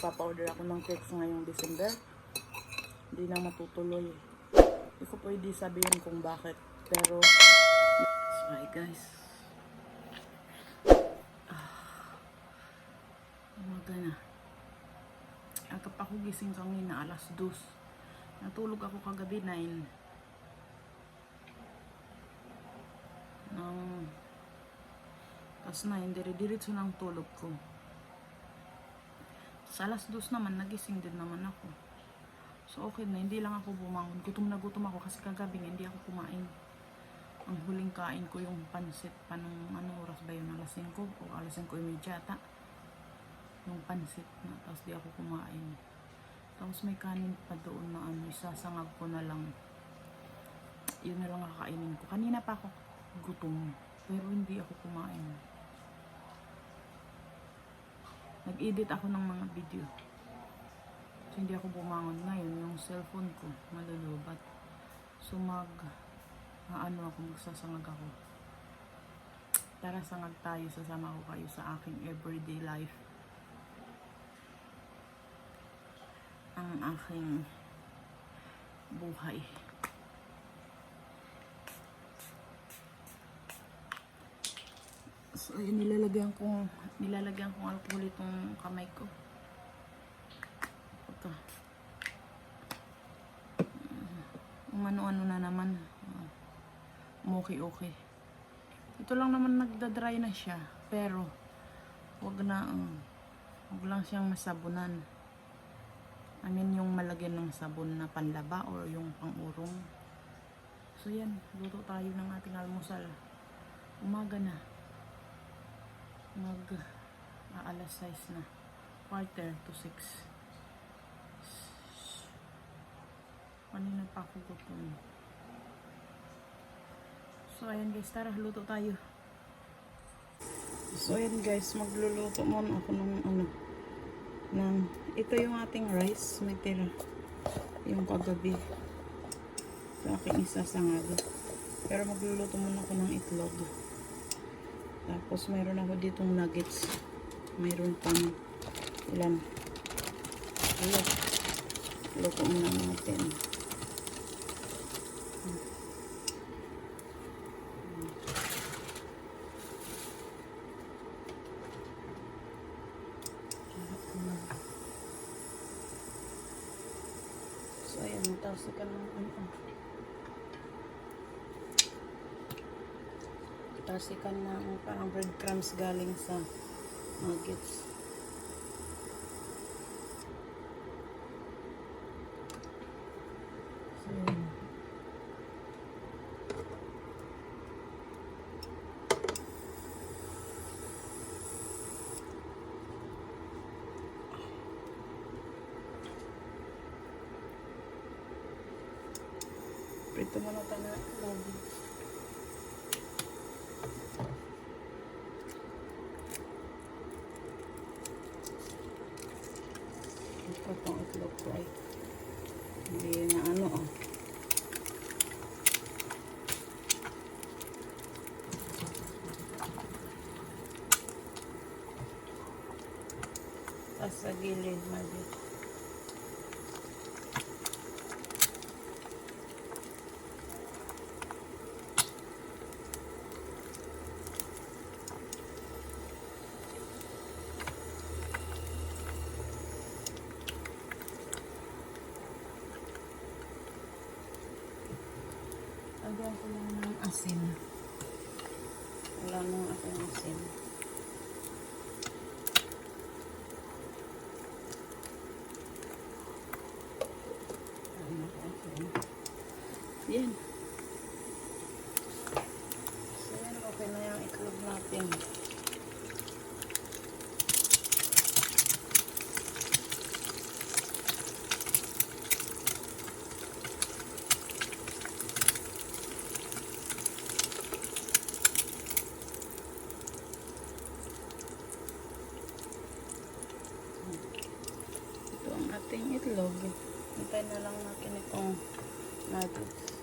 Papa-order ako ng cakes ngayong December. Hindi na matutuloy. Hindi ko pwede sabihin kung bakit. Pero, sorry guys. Umaga na. Agap ako gising kanina, alas 2. Natulog ako kagabi 9. Tapos 9, dire-diretso ng tulog ko. Sa alas 2 naman, nagising din naman ako. So okay na, hindi lang ako bumangon. Gutom na gutom ako kasi kagabi hindi ako kumain. Ang huling kain ko yung pansit. Panong oras ba yun? Alas 5 o alas 5:30 ata. Yung pansit na. Tapos di ako kumain. Tapos may kanin pa doon na isasangag ko na lang. Yun na lang kakainin ko. Kanina pa ako gutom. Pero hindi ako kumain. Nag-edit ako ng mga video. So, hindi ako bumangon ngayon. Yung cellphone ko, malulubat. So, magsasangag ako. Tara, sangag tayo. Sasama ko kayo sa aking everyday life. Ang aking buhay. So, ayun, nilalagyan kong alcohol itong kamay ko. Ito. Ano-ano na naman. Okay. Ito lang naman nagda-dry na siya. Pero, wag lang siyang masabunan. I mean, yung malagyan ng sabon na panlaba or yung pang-urong. So, yan. Luto tayo ng ating almusal. Umaga na. Alas 6 na. 5:45. Kanina pa ako gutom. So, ayan guys. Tara, luto tayo. So, ayan guys. Magluluto muna ako ng ito yung ating rice. May tira. Yung kagabi. Sa aking isasangag. Pero magluluto muna ako ng itlog. Tapos meron ako ditong nuggets. Meron pang ilan. Luto muna natin. So ayan, matasikan ng tasikan ng parang breadcrumbs galing sa nuggets. So, prito mo na tayo lagi. Itong itlog ko ay hindi na tas sa gilid mali. Lagyan ko lang ng asin. Wala nang akong asin. Yan. So yan, okay na yung itlog natin. Ating itlog. Hintay na lang natin itong nuggets.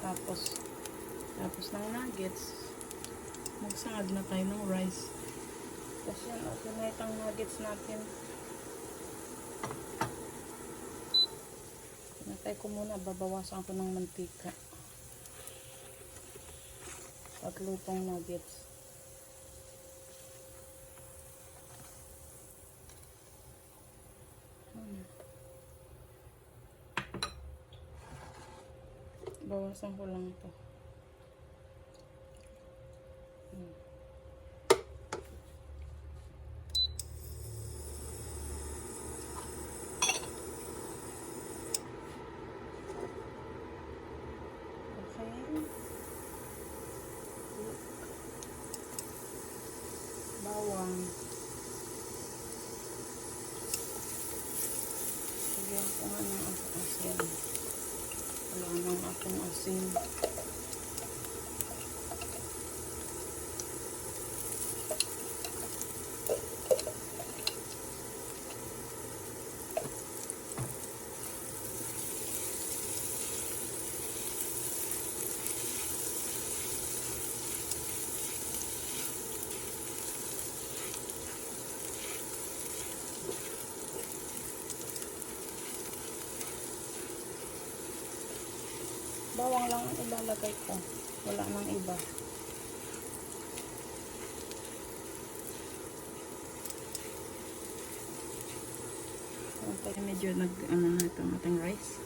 Tapos ng nuggets, magsangag na tayo ng rice. Tapos yan, okay na itang nuggets natin. Pinatay ko muna, babawasan ko ng mantika. Paglutong nuggets. Bawasan ko lang ito. Bawang. Lagyan ko nga ng asin. Wala nang akong asin. Bawang lang ang ilalagay ko. Wala nang iba. Okay, medyo ano na itong ating rice.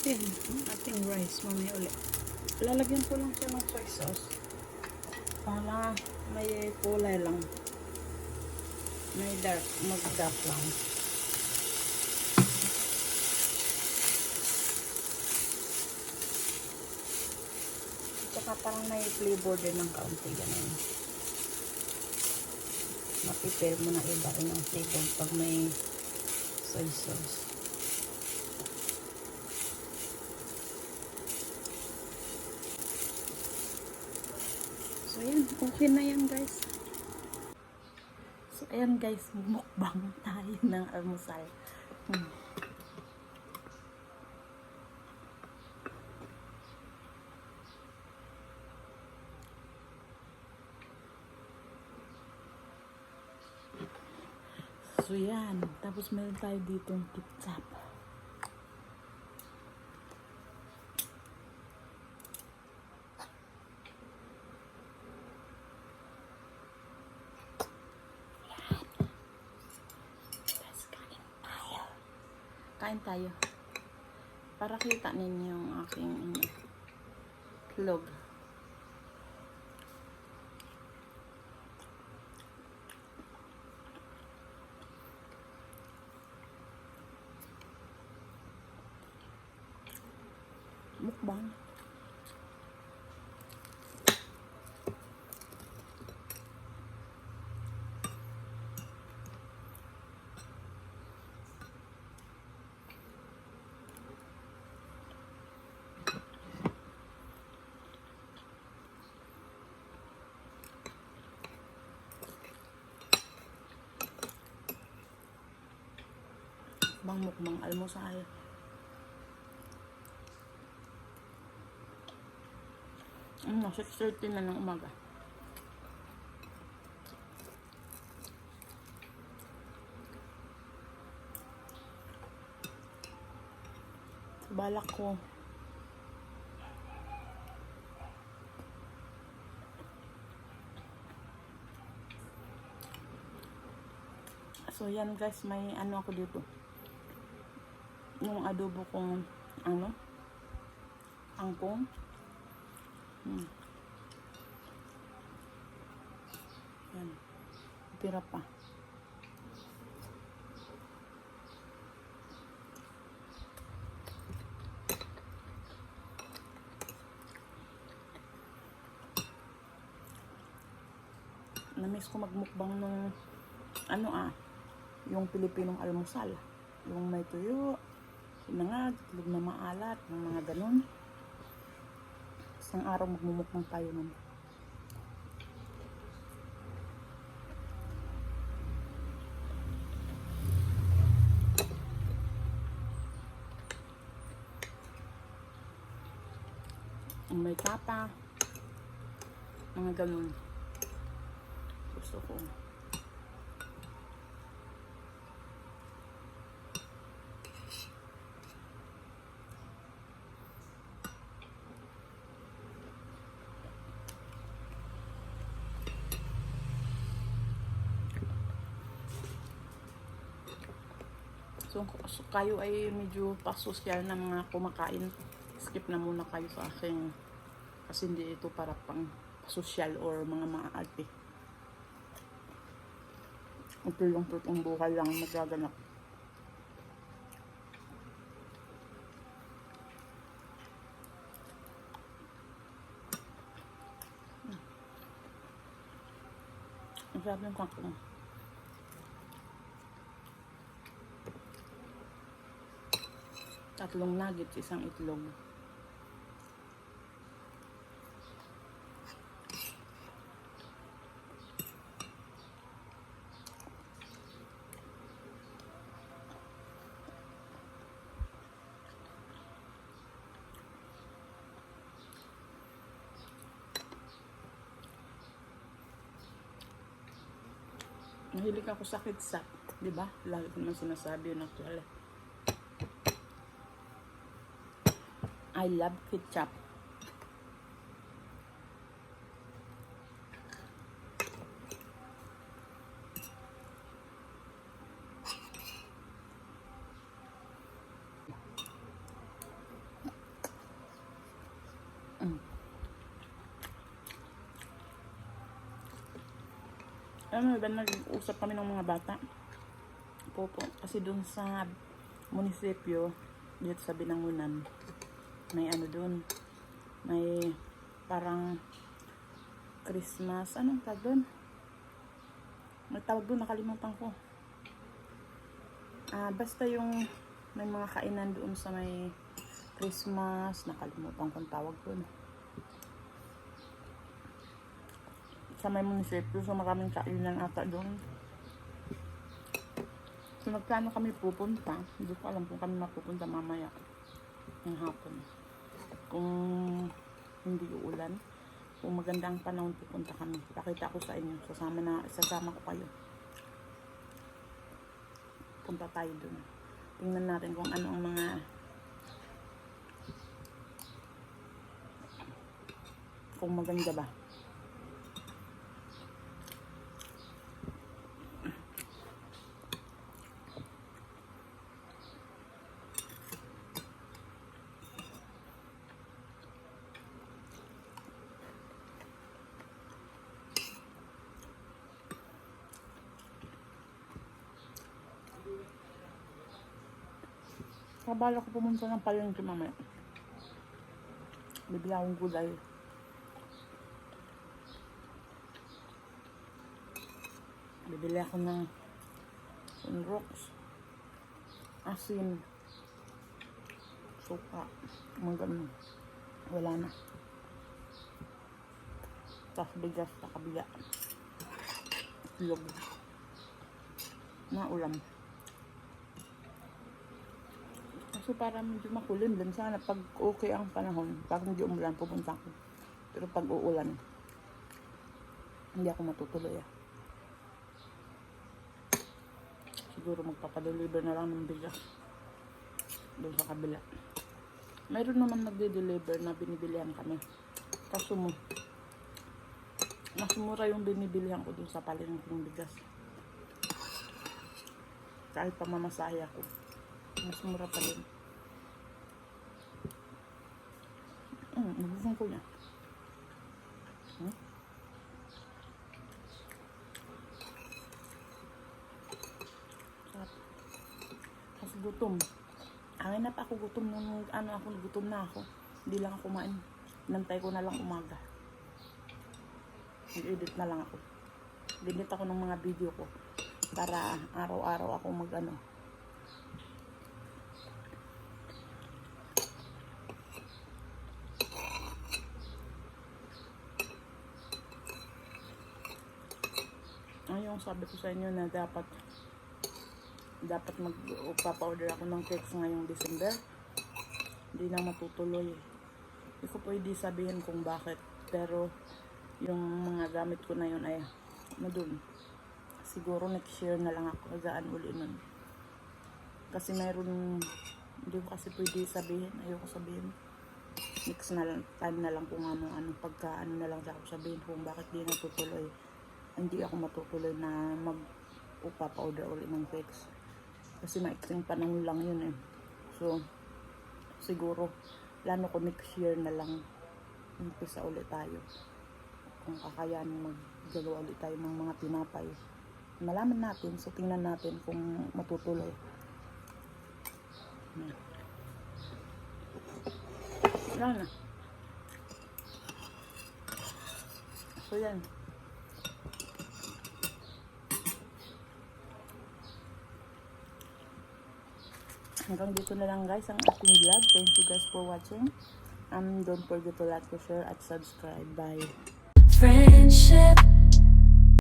Yan, ating rice mamaya ulit. Lalagyan ko lang siya ng soy sauce para may kulay lang, may dark, mag-dark lang. Tsaka parang may flavor din ng kaunti, ganun. Mapipil mo na iba rin ang flavor pag may soy sauce. So, ayan. Okay na yan, guys. So, ayan, guys. Mukbang tayo ng almusal. So, yan. Tapos, meron tayo ditong ketchup. Kain tayo. Para kita ninyo yung aking vlog. Mukbang. Mukbang almusal. Ano, 6:30 na ng umaga. Balak ko. So yan guys, may ano ako dito. Yung adobo kong ano, angkong. Yan. Tira pa. Namiss ko magmukbang ng ano yung Pilipinong almusal. Yung may tuyo, sinangag, itlog na maalat, ng mga ganun. Isang araw magmumukbang tayo nun. Yung may tapa, mga ganun. Gusto ko. So kayo ay medyo pasosyal na mga kumakain, skip na muna kayo sa akin kasi hindi ito para pang pasosyal or mga maarte. Ito yung totoong buhay lang magaganap. Ang sarap yung kangkong. Tatlong nuggets, isang itlog. Mahilig ako sa ketchup, di ba? Lagi ko naman sinasabi yun actually. I love ketchup. Alam mo ba, nag-usap kami ng mga bata. Kasi dun sa munisipyo, dito sa Binangonan, may ano dun, may parang Christmas, anong tawag dun? May tawag dun, nakalimutan ko. Basta yung may mga kainan doon sa may Christmas, nakalimutan kong tawag dun. Sa may munisipyo, so maraming kainan ata doon. So nagplano kami pupunta, hindi ko alam kung kami mapupunta mamaya ng hapon. Kung hindi uulan, kung maganda ang panahon, pupunta kami. Pakita ko sa inyo, sasama ko kayo. Punta tayo doon. Tingnan natin kung ano ang mga kung maganda ba. Kabala ko pumunta ng palengke mamaya. Bibili akong gulay. Bibili ako ng sunrox, asin, suka, mga ganun. Wala na. Tapos bigas sa kabila. Itlog. Na ulam. So para medyo makulim din sana pag okay ang panahon, pag hindi umulan pupunta ako. Pero pag uulan, hindi ako matutuloy Siguro magpapadeliver na lang ng bigas doon sa kabila. Mayroon naman nagde-deliver na binibilihan kami. Kaso mo, mas mura yung binibilihan ko dun sa palengkeng bigas. Kahit pa mamasahe ako, mas mura pa rin. Nagustuhan ko niya. Sarap. Kasi gutom. Hangin na pa ako gutom nung gutom na ako. Hindi lang ako kumain. Nantay ko na lang umaga. Nag-edit na lang ako. Edit ako ng mga video ko para araw-araw ako mag-ano. Yung sabi ko sa inyo na dapat magpapa-order ako ng cakes ngayong December. Hindi na matutuloy. Hindi ko pwede sabihin kung bakit. Pero yung mga gamit ko na yun ay dun. Siguro next year na lang ako magaan uli nun. Kasi mayroon, hindi ko kasi pwede sabihin. Ayoko sabihin. Next na lang, time na lang kung pagka na lang ako sabihin kung bakit di natutuloy. Hindi ako matutuloy na magpapa-order ulit ng cakes. Kasi maiksing panahon lang yun eh. So, siguro, plano ko next year na lang umpisa ulit tayo. Kung kakayanin maggagawa ulit tayo ng mga tinapay. Malaman natin, so tingnan natin kung matutuloy. Yan na. So yan. Hanggang dito na lang guys ang ating vlog. Thank you guys for watching. Don't forget to like, share, at subscribe. Bye. Friendship.